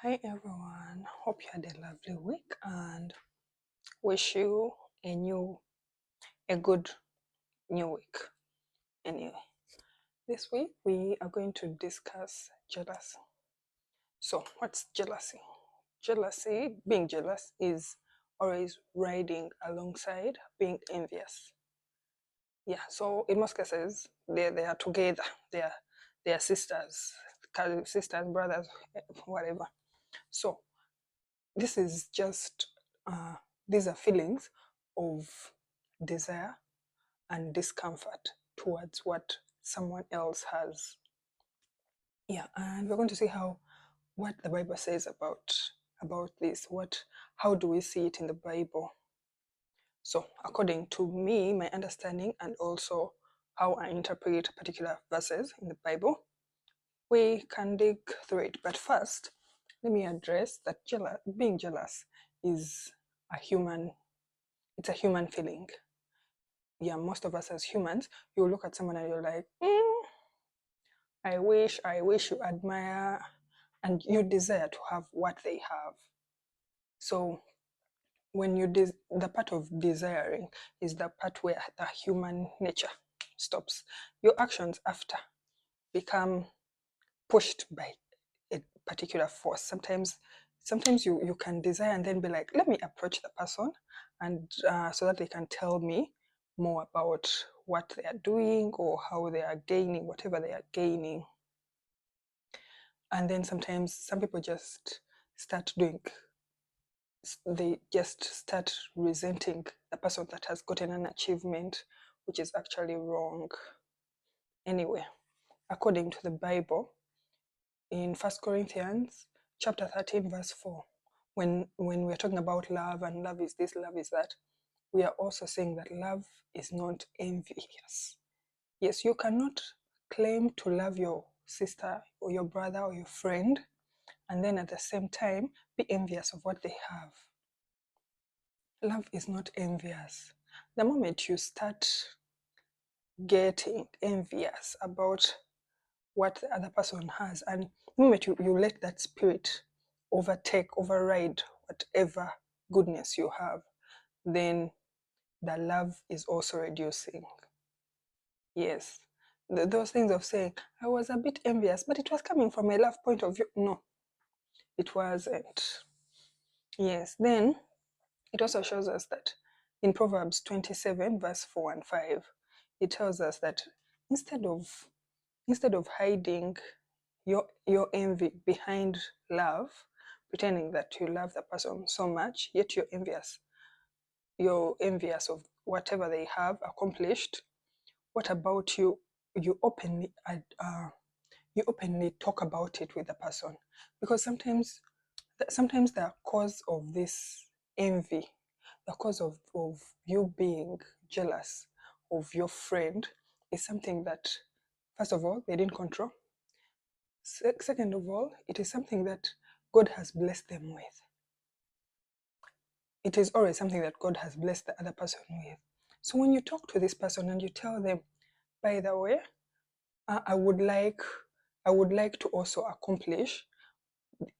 Hi everyone, hope you had a lovely week and wish you a good new week. Anyway, this week we are going to discuss jealousy. So, what's jealousy? Jealousy, being jealous, is always riding alongside being envious. Yeah, so in most cases they are together. They are sisters, sisters, brothers, whatever. So this is just these are feelings of desire and discomfort towards what someone else has. Yeah, and we're going to see what the Bible says about this. How do we see it in the Bible? So according to me, my understanding, and also how I interpret particular verses in the Bible, we can dig through it. But first, let me address that being jealous is a human it's a human feeling. Yeah, most of us as humans, you look at someone and you're like, I wish you admire, and you desire to have what they have. So when the part of desiring is the part where the human nature stops. Your actions after become pushed by a particular force. Sometimes you can desire and then be like, let me approach the person, and so that they can tell me more about what they are doing or how they are gaining whatever they are gaining. And then sometimes some people just start doing they just start resenting the person that has gotten an achievement, which is actually wrong. Anyway, according to the Bible, in First Corinthians chapter 13, verse 4, when we're talking about love, and love is this, love is that, we are also saying that love is not envious. Yes, you cannot claim to love your sister or your brother or your friend and then at the same time be envious of what they have. Love is not envious. The moment you start getting envious about what the other person has, and the moment you let that spirit override whatever goodness you have, then the love is also reducing. Yes, those things of saying, I was a bit envious, but it was coming from a love point of view. No, it wasn't. Yes, then it also shows us that in Proverbs 27, verse 4 and 5, it tells us that instead of hiding your envy behind love, pretending that you love the person so much, yet you're envious of whatever they have accomplished. What about you? You openly talk about it with the person, because sometimes the cause of this envy, the cause of you being jealous of your friend, is something that, first of all, they didn't control. Second of all, it is something that God has blessed them with. It is always something that God has blessed the other person with. So when you talk to this person and you tell them, by the way, I would like to also accomplish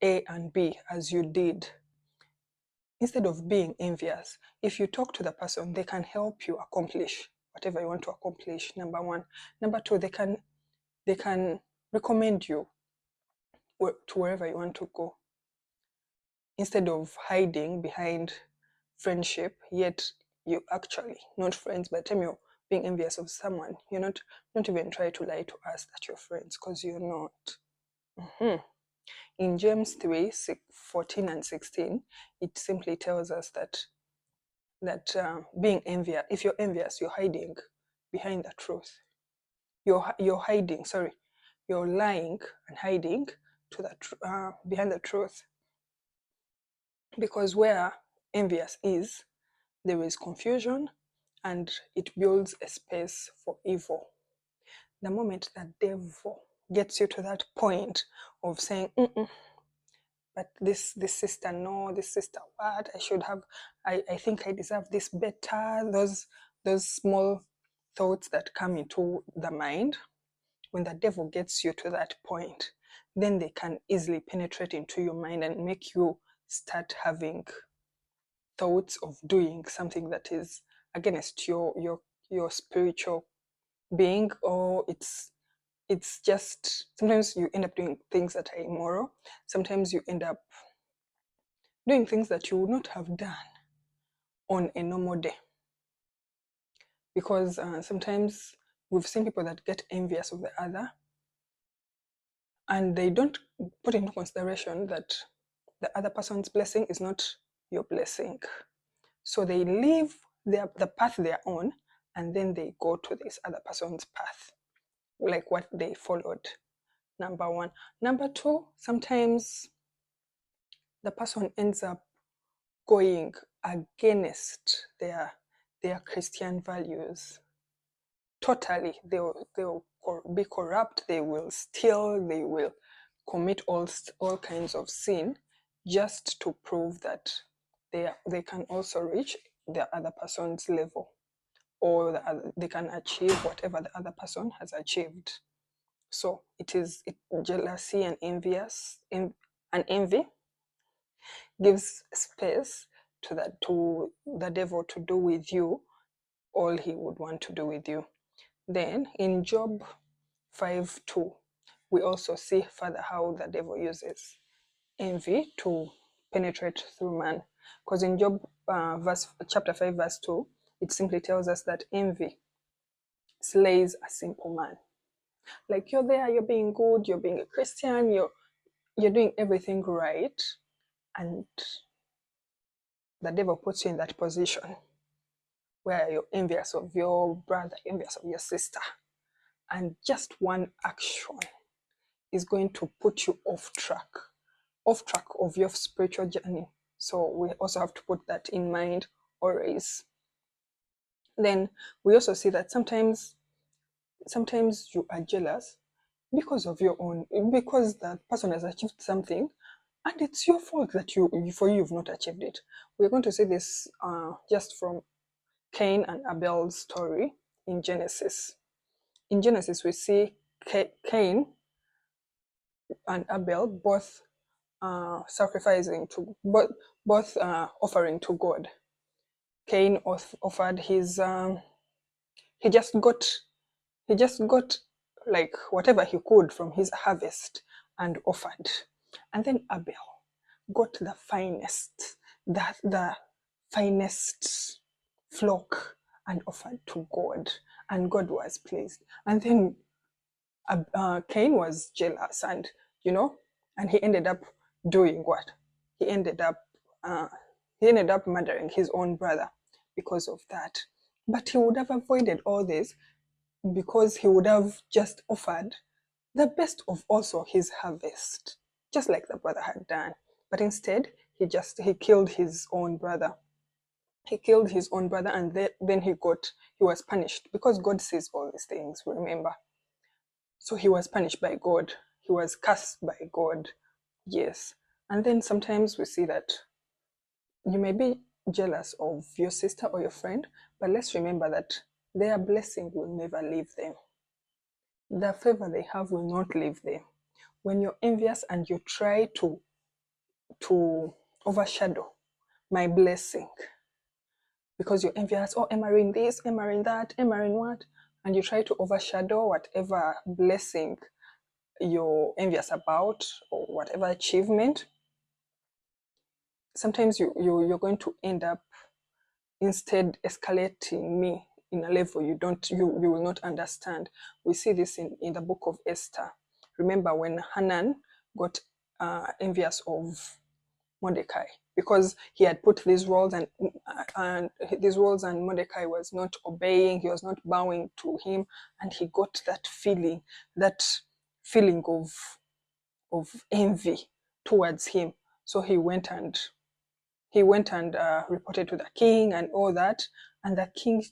A and B as you did. Instead of being envious, if you talk to the person, they can help you accomplish whatever you want to accomplish. Number one. Number two, they can recommend you to wherever you want to go. Instead of hiding behind friendship, yet you actually not friends. By the time you're being envious of someone, you're not. Don't even try to lie to us that you're friends, because you're not. In James 3, 14 and 16, it simply tells us that being envious, if you're envious, you're hiding behind the truth. You're hiding, sorry, you're lying and hiding to behind the truth. Because where envious is, there is confusion, and it builds a space for evil. The moment the devil gets you to that point of saying, but this sister, no, this sister, what, I should have, I think I deserve this better, those small thoughts that come into the mind, when the devil gets you to that point, then they can easily penetrate into your mind and make you start having thoughts of doing something that is against your spiritual being, or it's just sometimes you end up doing things that are immoral. Sometimes you end up doing things that you would not have done on a normal day, because sometimes we've seen people that get envious of the other and they don't put into consideration that the other person's blessing is not your blessing. So they leave the path they're on and then they go to this other person's path, like what they followed. Number one. Number two, sometimes the person ends up going against their Christian values. Totally, they'll be corrupt, they will steal, they will commit all kinds of sin just to prove that they can also reach the other person's level, or they can achieve whatever the other person has achieved. So jealousy and envy gives space to the devil to do with you all he would want to do with you. Then in Job 5:2, we also see further how the devil uses envy to penetrate through man. Because in Job chapter 5 verse 2, it simply tells us that envy slays a simple man. Like, you're there, you're being good, you're being a Christian, you're doing everything right, and the devil puts you in that position where you're envious of your brother, envious of your sister, and just one action is going to put you off track of your spiritual journey. So we also have to put that in mind always. Then we also see that sometimes you are jealous because that person has achieved something, and it's your fault that you've not achieved it. We're going to see this just from Cain and Abel's story in Genesis. In Genesis, we see Cain and Abel both sacrificing to both offering to God. Cain offered his he just got like whatever he could from his harvest and offered, and then Abel got the finest flock and offered to God, and God was pleased. And then Cain was jealous, and and he ended up doing what? He ended up murdering his own brother because of that. But he would have avoided all this because he would have just offered the best of also his harvest, just like the brother had done. But instead, he killed his own brother. He killed his own brother, and then he was punished because God sees all these things, remember. So he was punished by God. He was cursed by God. Yes. And then sometimes we see that you may be jealous of your sister or your friend, but let's remember that their blessing will never leave them. The favor they have will not leave them. When you're envious and you try to overshadow my blessing, because you're envious, oh, am I in this, am I in that, am I in what? And you try to overshadow whatever blessing you're envious about or whatever achievement, sometimes you're going to end up instead escalating me in a level you will not understand. We see this in the book of Esther. Remember when Hanan got envious of Mordecai because he had put these rules and Mordecai was not obeying, he was not bowing to him, and he got that feeling of envy towards him. So he went and reported to the king and all that, and the king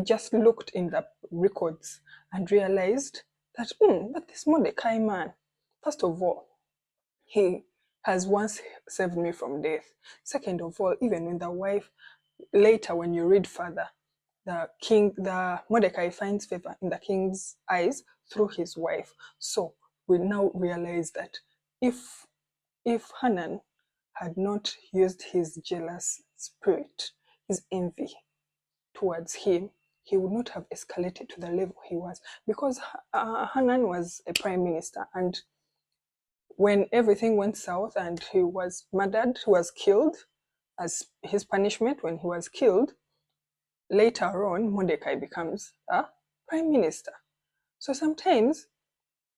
just looked in the records and realized that but this Mordecai man, first of all, he has once saved me from death. Second of all, even when the wife, later when you read further, the Mordecai finds favor in the king's eyes through his wife. So we now realize that if Hanan had not used his jealous spirit, his envy towards him, he would not have escalated to the level he was, because Hanan was a prime minister, and when everything went south and he was murdered, he was killed as his punishment. When he was killed, later on, Mordecai becomes a prime minister. So sometimes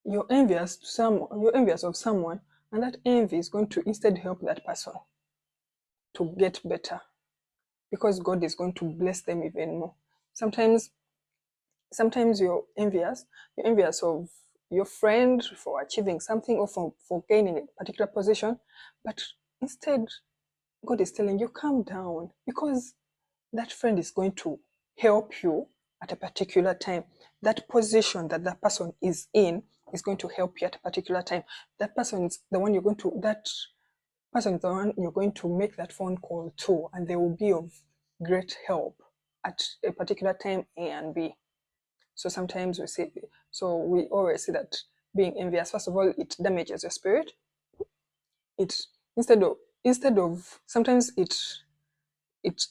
you're envious of someone, and that envy is going to instead help that person to get better, because God is going to bless them even more. Sometimes you're envious of your friend for achieving something, or for gaining a particular position, but instead God is telling you, calm down, because that friend is going to help you at a particular time. That position that that person is in is going to help you at a particular time. That person is the one you're going to make that phone call to, and they will be of great help at a particular time A and B. So sometimes we always see that being envious, first of all, it damages your spirit. It instead of sometimes it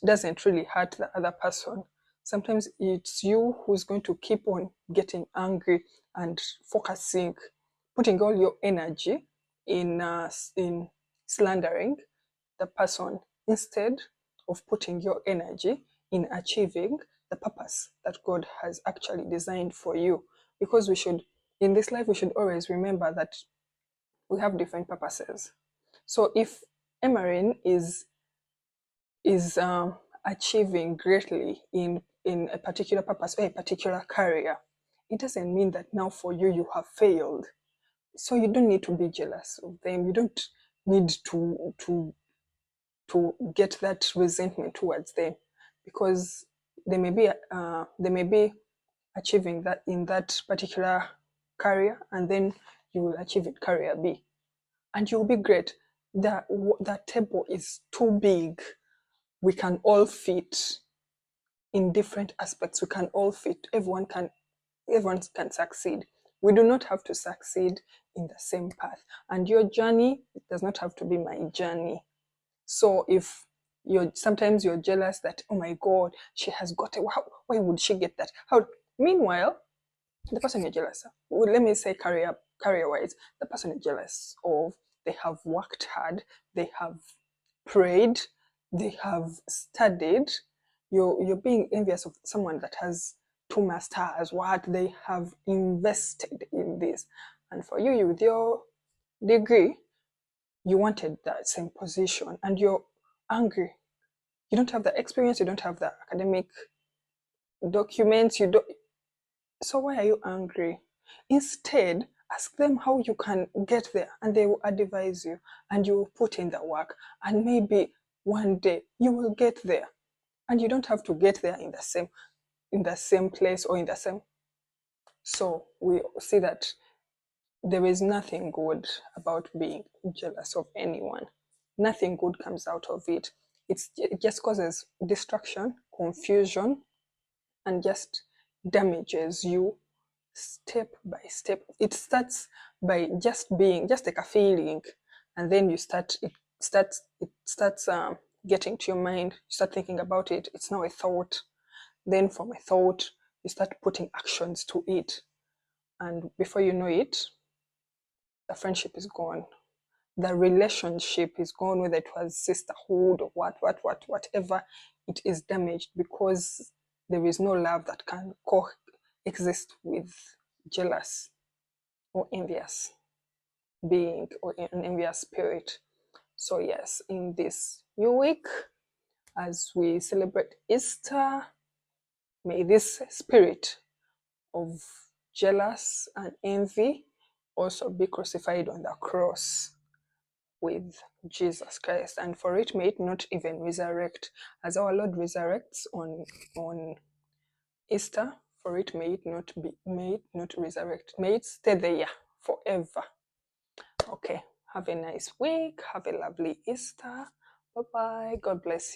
doesn't really hurt the other person. Sometimes it's you who's going to keep on getting angry and focusing, putting all your energy in slandering the person, instead of putting your energy in achieving the purpose that God has actually designed for you. Because in this life, we should always remember that we have different purposes. So if Emerin is achieving greatly in a particular purpose or a particular career, it doesn't mean that now for you have failed. So you don't need to be jealous of them. You don't need to get that resentment towards them, because they may be achieving that in that particular career, and then you will achieve it career B, and you'll be great. The table is too big. We can all fit in different aspects. We can all fit. Everyone can succeed. We do not have to succeed in the same path, and your journey does not have to be my journey. So if sometimes you're jealous that, oh my God, she has got it. Why would she get that? Meanwhile, the person you're jealous of, well, let me say career-wise, the person you're jealous of, they have worked hard, they have prayed, they have studied. You're being envious of someone that has 2 masters, what they have invested in this. And for you with your degree, you wanted that same position, and you're angry. You don't have the experience, you don't have the academic documents, so why are you angry? Instead, ask them how you can get there, and they will advise you, and you will put in the work, and maybe one day you will get there. And you don't have to get there in the same place or in the same. So we see that there is nothing good about being jealous of anyone. Nothing good comes out of it. It just causes destruction, confusion, and just damages you step by step. It starts by just like a feeling, and then it starts getting to your mind. You start thinking about it. It's now a thought. Then from a thought, you start putting actions to it, and before you know it, the friendship is gone. The relationship is gone, whether it was sisterhood or whatever, it is damaged, because there is no love that can coexist with jealous or envious being or an envious spirit. So yes, in this new week, as we celebrate Easter, may this spirit of jealous and envy also be crucified on the cross with Jesus Christ, and for it may it not even resurrect, as our Lord resurrects on Easter. For it may it not resurrect, may it stay there forever. Okay, have a nice week, have a lovely Easter. Bye bye. God bless you.